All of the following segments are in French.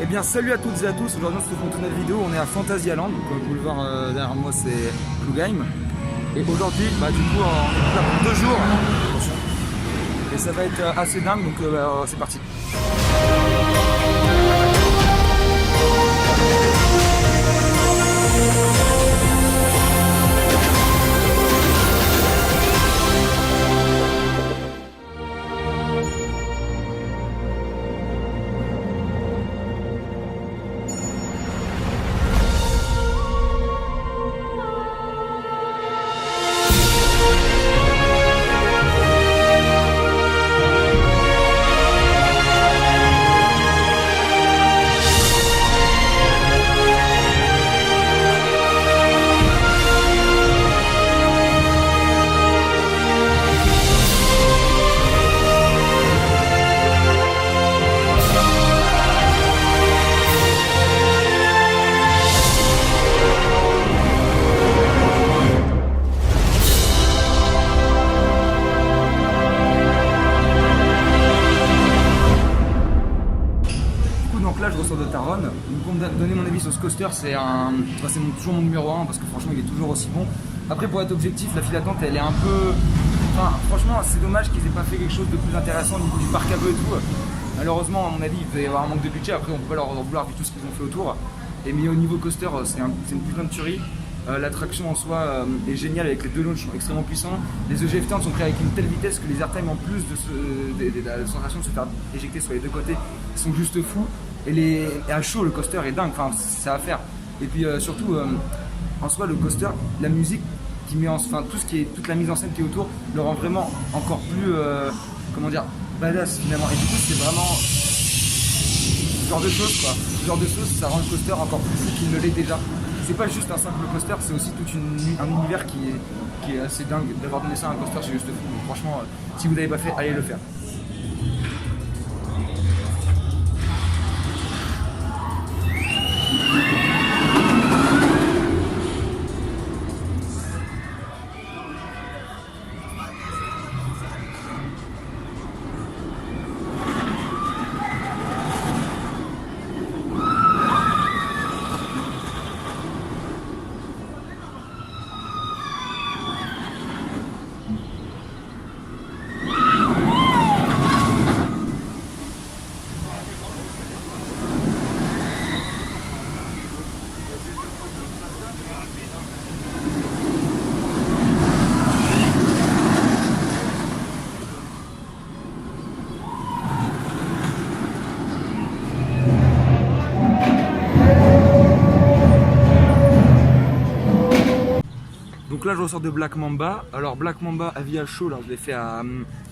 Eh bien salut à toutes et à tous, aujourd'hui on se retrouve pour une nouvelle vidéo, on est à Fantasyland, donc comme vous pouvez le voir derrière moi c'est Blue Game. Et aujourd'hui du coup on est là pour 2 jours, attention, et ça va être assez dingue donc c'est parti. Donc là je ressors de Taron, donc pour me donner mon avis sur ce coaster c'est toujours mon numéro 1 parce que franchement il est toujours aussi bon. Après pour être objectif, la file d'attente elle est un peu... Enfin franchement c'est dommage qu'ils aient pas fait quelque chose de plus intéressant au niveau du parc à bœufs et tout. Malheureusement à mon avis il devait y avoir un manque de budget, après on peut pas leur en vouloir vu tout ce qu'ils ont fait autour. Mais au niveau coaster c'est une putain de tuerie. L'attraction en soi est géniale avec les deux launches sont extrêmement puissants. Les EGF turns sont créés avec une telle vitesse que les airtime en plus de la sensation de se faire éjecter sur les deux côtés sont juste fous. Et à chaud le coaster est dingue, enfin ça à faire. Et puis surtout en soi le coaster, la musique qui met toute la mise en scène qui est autour le rend vraiment encore plus comment dire badass finalement. Et du coup c'est vraiment ce genre de choses quoi. Ce genre de choses ça rend le coaster encore plus fou qu'il ne l'est déjà. C'est pas juste un simple coaster, c'est aussi tout un univers qui est assez dingue. D'avoir donné ça à un coaster c'est juste fou. Donc, franchement si vous n'avez pas fait, allez le faire. Donc là je ressors de Black Mamba. Alors Black Mamba à Via Chaud, là je l'ai fait à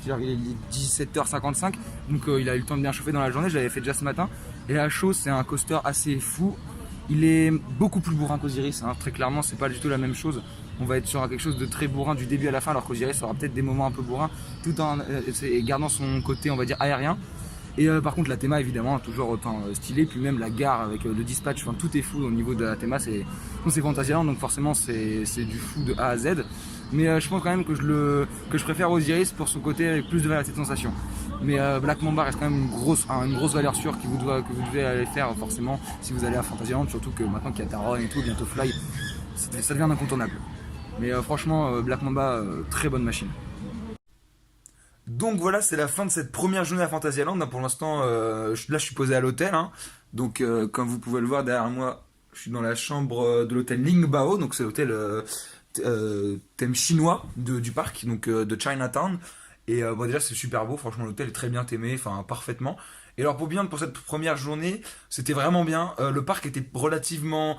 genre, il est 17h55. Donc il a eu le temps de bien chauffer dans la journée, je l'avais fait déjà ce matin. Et à chaud c'est un coaster assez fou. Il est beaucoup plus bourrin qu'Osiris, hein. Très clairement c'est pas du tout la même chose. On va être sur quelque chose de très bourrin du début à la fin, alors qu'Osiris aura peut-être des moments un peu bourrins, tout en gardant son côté on va dire aérien. Et par contre la théma évidemment toujours autant stylée, puis même la gare avec le dispatch, enfin, tout est fou au niveau de la théma, c'est Fantasyland donc forcément c'est du fou de A à Z. Mais je pense quand même que je préfère Osiris pour son côté avec plus de variété de sensations. Mais Black Mamba reste quand même une grosse valeur sûre que vous devez aller faire forcément si vous allez à Fantasyland, surtout que maintenant qu'il y a Taron et tout, bientôt Fly, ça devient incontournable. Mais franchement Black Mamba, très bonne machine. Donc voilà, c'est la fin de cette première journée à Fantasyland. Pour l'instant, là je suis posé à l'hôtel, hein. Donc comme vous pouvez le voir derrière moi, je suis dans la chambre de l'hôtel Lingbao. Donc c'est l'hôtel thème chinois du parc, donc de Chinatown. Et bon, déjà c'est super beau, franchement l'hôtel est très bien thémé, enfin parfaitement. Et alors pour cette première journée, c'était vraiment bien. Le parc était relativement...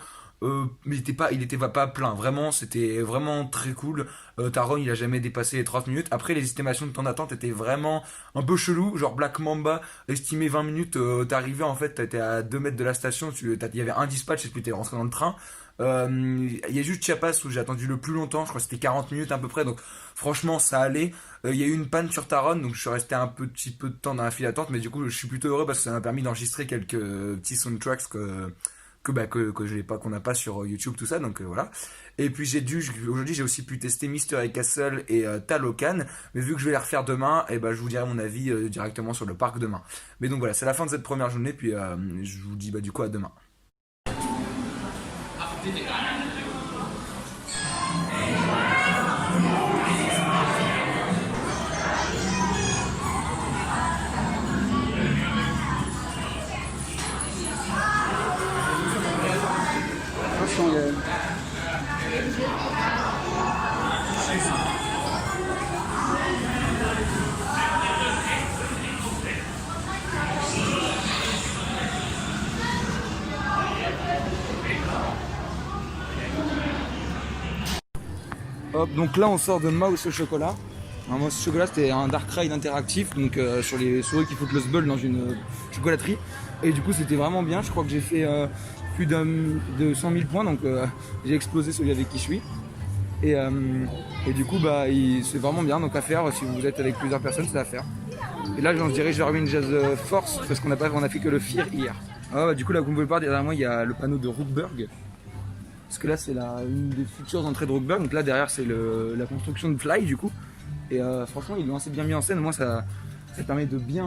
mais il était pas plein, vraiment, c'était vraiment très cool. Taron il a jamais dépassé les 30 minutes. Après les estimations de temps d'attente étaient vraiment un peu chelou. Genre Black Mamba estimé 20 minutes, t'arrivais en fait, t'étais à 2 mètres de la station, il y avait un dispatch et puis t'es rentré dans le train. Il y a juste Chiapas où j'ai attendu le plus longtemps, je crois que c'était 40 minutes à peu près, donc franchement ça allait. Il y a eu une panne sur Taron, donc je suis resté un petit peu de temps dans la file d'attente, mais du coup je suis plutôt heureux parce que ça m'a permis d'enregistrer quelques petits soundtracks que je n'ai pas, qu'on n'a pas sur YouTube, tout ça, donc voilà. Et puis aujourd'hui j'ai aussi pu tester Mystery Castle et Talocan, mais vu que je vais les refaire demain, et ben je vous dirai mon avis directement sur le parc demain. Mais donc voilà, c'est la fin de cette première journée, puis je vous dis du coup à demain. Hop, donc là on sort de Mouse au chocolat. Un Mouse au chocolat c'était un dark ride interactif, donc sur les souris qui foutent le sbull dans une chocolaterie. Et du coup c'était vraiment bien, je crois que j'ai fait plus de 100 000 points, donc j'ai explosé celui avec qui je suis. Et du coup c'est vraiment bien, donc à faire si vous êtes avec plusieurs personnes, c'est à faire. Et là on se dirige vers une jazz force parce qu'on a fait que le Fear hier. Du coup là comme vous pouvez voir derrière moi il y a le panneau de Rookburg. Parce que là c'est une des futures entrées de Rookburg, donc là derrière c'est la construction de Fly du coup. Et franchement ils l'ont assez bien mis en scène, moi ça permet de bien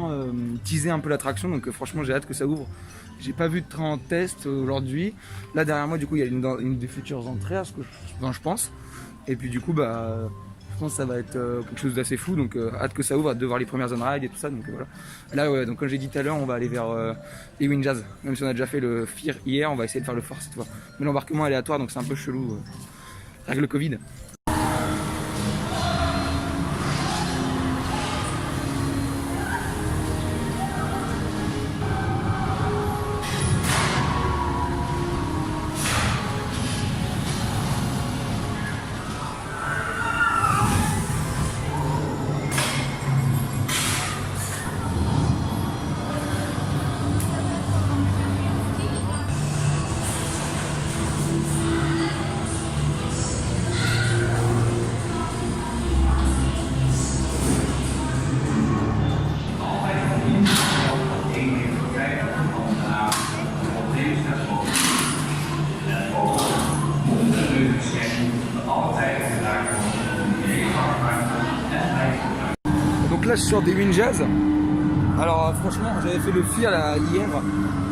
teaser un peu l'attraction, donc franchement j'ai hâte que ça ouvre. J'ai pas vu de train en test aujourd'hui. Là derrière moi du coup il y a une des futures entrées, je pense. Et puis du coup je pense que ça va être quelque chose d'assez fou, donc hâte que ça ouvre, hâte de voir les premières on-ride et tout ça, donc voilà. Là ouais, donc comme j'ai dit tout à l'heure, on va aller vers les Wind Jazz, même si on a déjà fait le Fear hier, on va essayer de faire le Force cette fois. Mais l'embarquement est aléatoire, donc c'est un peu chelou avec le Covid. Donc là je sors des Wind Jazz. Alors franchement j'avais fait le Fear hier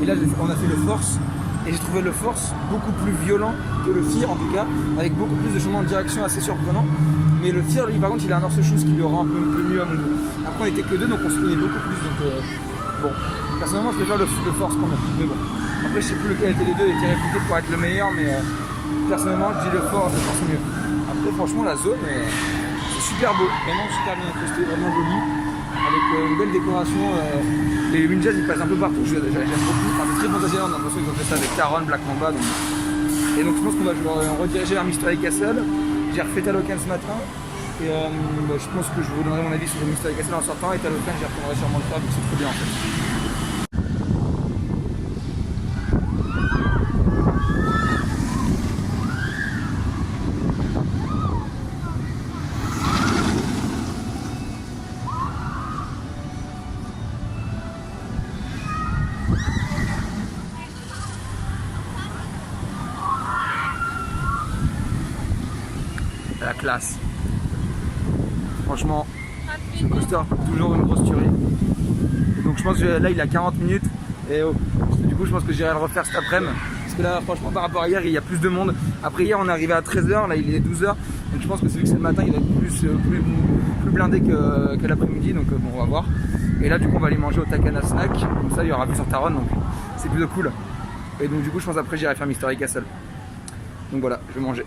et là on a fait le Force et j'ai trouvé le Force beaucoup plus violent que le Fear en tout cas, avec beaucoup plus de changements de direction assez surprenants. Mais le Fear lui par contre il a un hors-chose qui le rend un peu mieux à mon goût. Après on était que deux donc on se connaît beaucoup plus, donc bon, personnellement je préfère le Force quand même, mais bon. Après je sais plus lequel était les deux, était réputé pour être le meilleur, mais personnellement je dis le Force mieux. Après franchement la zone c'est super beau, vraiment super bien incrusté, vraiment joli, avec une belle décoration. Les Wind Jazz ils passent un peu partout, j'aime beaucoup, enfin, c'est très fantasien, on a l'impression qu'ils ont fait ça avec Taron, Black Mamba, donc. Et donc je pense qu'on va rediriger vers Mystery Castle. J'ai refait Talocan ce matin et je pense que je vous donnerai mon avis sur le Mystery Castle en sortant, et Talocan j'y retournerai sûrement le faire vu que c'est trop bien en fait. La classe. Franchement, ce coaster, toujours une grosse tuerie. Et donc je pense que là il a 40 minutes et du coup je pense que j'irai le refaire cet après-midi. Parce que là franchement par rapport à hier il y a plus de monde. Après hier on est arrivé à 13h, là il est 12h. Donc je pense que celui que c'est le matin il va être plus blindé que l'après-midi. Donc bon on va voir. Et là du coup on va aller manger au Takana Snack. Comme ça il y aura vue sur Taron, donc c'est plutôt cool. Et donc du coup je pense après j'irai faire Mystery Castle. Donc voilà, je vais manger.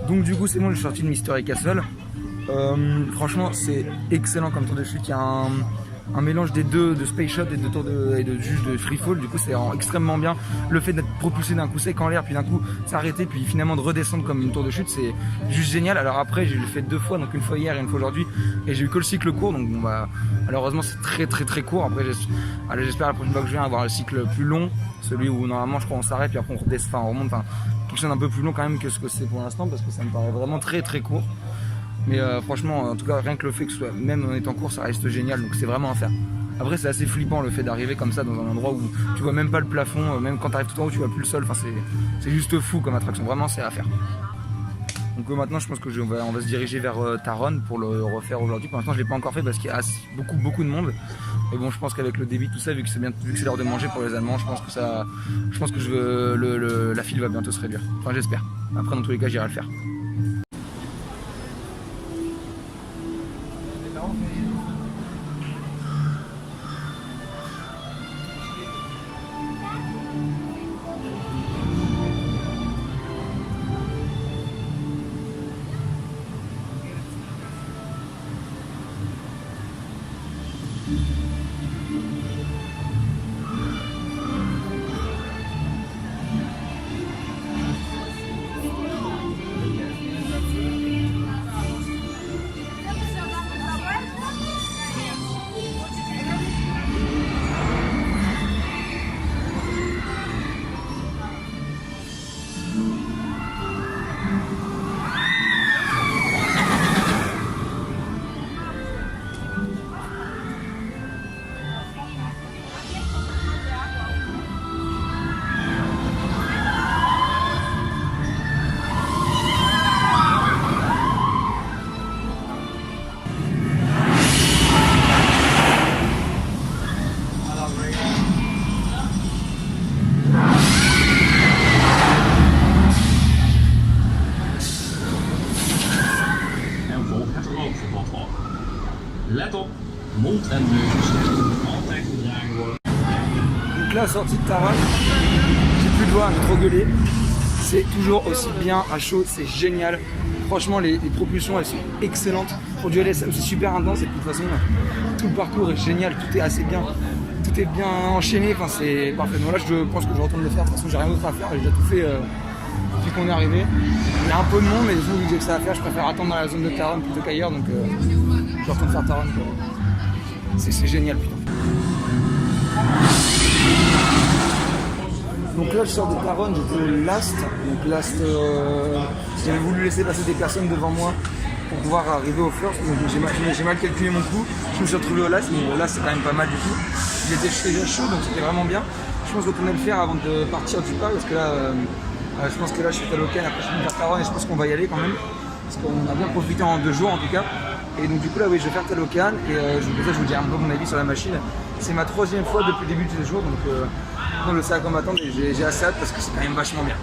Donc du coup c'est bon, j'ai sorti de Mystery Castle. Franchement c'est excellent comme tour de chute, il y a un mélange des deux, de Space Shot et de juste de Free Fall, du coup c'est extrêmement bien. Le fait d'être propulsé d'un coup sec en l'air, puis d'un coup s'arrêter, puis finalement de redescendre comme une tour de chute, c'est juste génial. Alors après j'ai le fait 2 fois, donc une fois hier et une fois aujourd'hui, et j'ai eu que le cycle court, donc bon bah malheureusement c'est très court. Après j'espère la prochaine fois que je viens avoir le cycle plus long, celui où normalement je crois on s'arrête puis après on redescend, enfin on remonte, quelque chose d'un peu plus long quand même que ce que c'est pour l'instant, parce que ça me paraît vraiment très court. Mais franchement, en tout cas, rien que le fait que ce soit, même en étant court, ça reste génial, donc c'est vraiment à faire. Après, c'est assez flippant le fait d'arriver comme ça dans un endroit où tu vois même pas le plafond, même quand tu arrives tout en haut, tu vois plus le sol. Enfin, c'est juste fou comme attraction, vraiment, c'est à faire. Donc maintenant, je pense que on va se diriger vers Taron pour le refaire aujourd'hui. Pour l'instant, je l'ai pas encore fait parce qu'il y a beaucoup de monde. Et bon, je pense qu'avec le débit, tout ça, vu que c'est l'heure de manger pour les Allemands, je pense que la file va bientôt se réduire. Enfin, j'espère. Après, dans tous les cas, j'irai le faire. Donc là, sortie de Taron, j'ai plus de voix, mais trop gueulé. C'est toujours aussi bien à chaud, c'est génial. Franchement, les propulsions, elles sont excellentes. Pour du LSM, c'est super intense et de toute façon, tout le parcours est génial, tout est assez bien. Tout est bien enchaîné, enfin c'est parfait. Donc là, je pense que je retourne le faire. De toute façon, j'ai rien d'autre à faire, j'ai déjà tout fait depuis qu'on est arrivé. Il y a un peu de monde, mais vu que j'ai que ça à faire, je préfère attendre dans la zone de Taron plutôt qu'ailleurs. Donc je retourne faire Taron. C'est génial, putain. Donc là, je sors de Taron, j'étais au Last. Donc Last, j'avais voulu laisser passer des personnes devant moi pour pouvoir arriver au First. Donc j'ai mal calculé mon coup. Je me suis retrouvé au Last, mais là c'est quand même pas mal du tout. Il était déjà chaud, donc c'était vraiment bien. Je pense retourner le faire avant de partir du parc, parce que là, je pense que là je suis à Talocan, après je vais faire Taron et je pense qu'on va y aller quand même. Parce qu'on a bien profité en 2 jours en tout cas. Et donc du coup là oui, je vais faire Talocan et je vous dis un peu mon avis sur la machine. C'est ma 3e fois depuis le début de ce jour, donc on le sait à quoi m'attendre et j'ai assez hâte parce que c'est quand même vachement bien.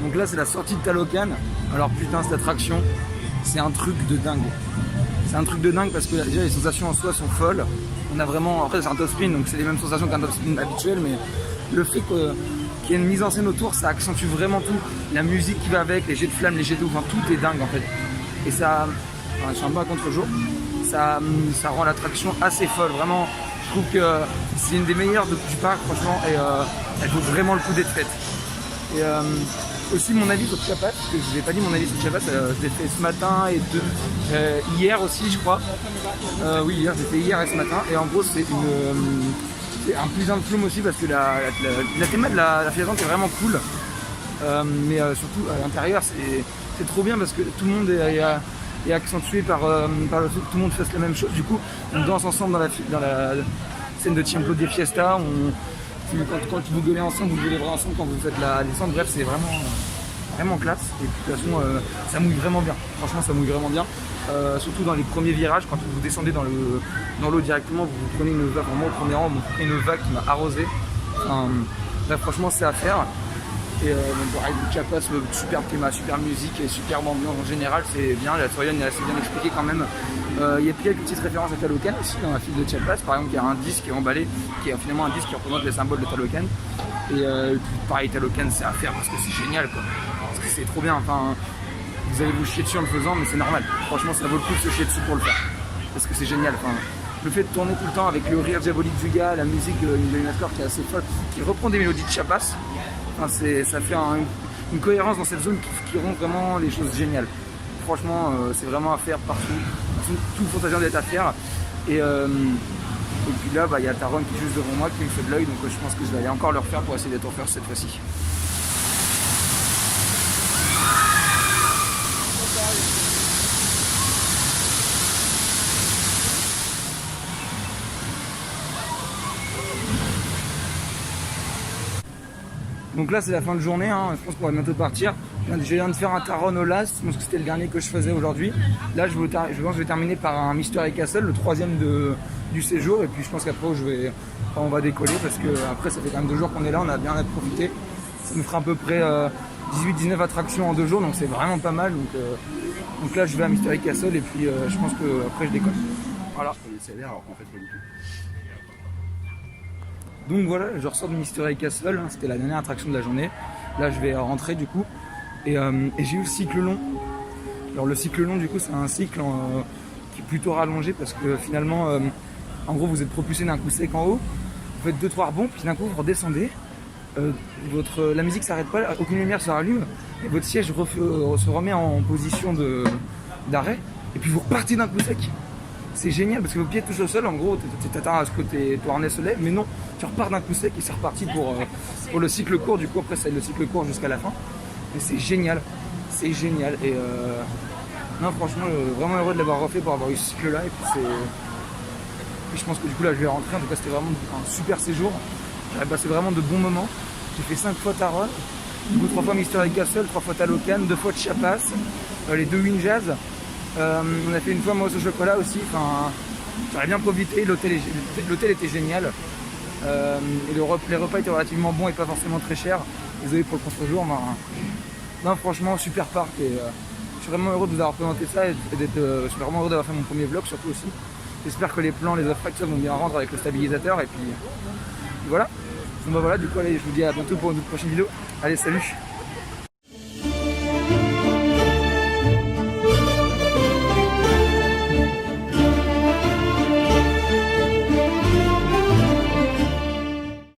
Donc là c'est la sortie de Talocan. Alors putain cette attraction, c'est un truc de dingue. C'est un truc de dingue parce que déjà les sensations en soi sont folles. On a vraiment, après c'est un top spin donc c'est les mêmes sensations qu'un top spin habituel, mais le fait qu'il y ait une mise en scène autour, ça accentue vraiment tout. La musique qui va avec, les jets de flammes, les jets d'eau, enfin tout est dingue en fait. Et ça, enfin, je suis un peu à contre-jour, ça rend l'attraction assez folle, vraiment. Je trouve que c'est une des meilleures du parc, franchement, et elle vaut vraiment le coup d'être faite. Et aussi mon avis sur Chiapas, parce que je vous ai pas dit mon avis sur Chiapas, je l'ai fait ce matin et hier aussi, je crois. Oui, hier, j'ai fait hier et ce matin. Et en gros, c'est un plus un flume aussi parce que la théma de la file d'attente est vraiment cool. Mais surtout à l'intérieur, c'est trop bien parce que tout le monde est accentué par le fait que tout le monde fasse la même chose. Du coup, on danse ensemble dans la scène de Tiempo de Fiesta. Quand vous gueulez ensemble, vous gueulez ensemble quand vous faites la descente. Bref, c'est vraiment classe. Et puis, de toute façon, ça mouille vraiment bien. Franchement, ça mouille vraiment bien. Surtout dans les premiers virages, quand vous descendez dans l'eau directement, vous prenez une vague. Moi, au premier rang, vous prenez une vague qui m'a arrosé. Bref, franchement, c'est à faire. Et pareil, Chiapas, superbe climat, super musique et superbe ambiance en général, c'est bien. La Soriane est assez bien expliquée quand même. Il y a quelques petites références à Talocan aussi dans la file de Chiapas. Par exemple, il y a un disque qui est emballé, qui est finalement un disque qui représente les symboles de Talocan. Et pareil, Talocan, c'est à faire parce que c'est génial, quoi. Parce que c'est trop bien. Enfin, vous allez vous chier dessus en le faisant, mais c'est normal. Franchement, ça vaut le coup de se chier dessus pour le faire. Parce que c'est génial. Enfin, le fait de tourner tout le temps avec le rire diabolique du gars, la musique de Mascor qui est assez folle, qui reprend des mélodies de Chiapas. Enfin, ça fait une cohérence dans cette zone qui rend vraiment les choses géniales. Franchement, c'est vraiment à faire partout. Tout Fantasia d'être à faire. Et puis là, il y a Taron qui est juste devant moi, qui me fait de l'œil. Donc je pense que je vais aller encore le refaire pour essayer d'être en faire cette fois-ci. Donc là c'est la fin de journée, hein. Je pense qu'on va bientôt partir. Je viens de faire un Taron au last, je pense que c'était le dernier que je faisais aujourd'hui. Là je pense que je vais terminer par un Mystery Castle, le troisième du séjour. Et puis je pense qu'après on va décoller parce que après ça fait quand même 2 jours qu'on est là, on a bien profité. Ça nous fera à peu près 18-19 attractions en 2 jours, donc c'est vraiment pas mal. Donc là je vais à Mystery Castle et puis je pense qu'après je décolle. Voilà. Alors qu'en fait pas du tout. Donc voilà, je ressors de Mystery Castle, hein, c'était la dernière attraction de la journée. Là je vais rentrer du coup. Et j'ai eu le cycle long. Alors le cycle long du coup c'est un cycle qui est plutôt rallongé parce que finalement en gros vous êtes propulsé d'un coup sec en haut, vous faites 2-3 rebonds, puis d'un coup vous redescendez, la musique s'arrête pas, aucune lumière se rallume, et votre siège se remet en position d'arrêt, et puis vous repartez d'un coup sec. C'est génial parce que vos pieds touchent au sol, en gros t'attends à ce que ton harnais se lève, mais non, tu repars d'un coup sec et c'est reparti pour le cycle court. Du coup après c'est le cycle court jusqu'à la fin, et c'est génial, et non franchement vraiment heureux de l'avoir refait pour avoir eu ce cycle là. Et puis je pense que du coup là je vais rentrer. En tout cas c'était vraiment un super séjour, j'avais passé vraiment de bons moments. J'ai fait 5 fois Taron, du coup 3 fois Mystery Castle, 3 fois Talocan, 2 fois Chiapas, les 2 Wind Jazz. On a fait une fois Mouse au chocolat aussi. Enfin, j'aurais bien profité, l'hôtel était génial. Et les repas étaient relativement bons et pas forcément très chers. Désolé pour le contre-jour, mais non franchement super parc. Et je suis vraiment heureux de vous avoir présenté ça et je suis vraiment heureux d'avoir fait mon premier vlog surtout aussi. J'espère que les plans, les offres vont bien rendre avec le stabilisateur et puis voilà. Donc voilà, du coup allez, je vous dis à bientôt pour une prochaine vidéo. Allez, salut.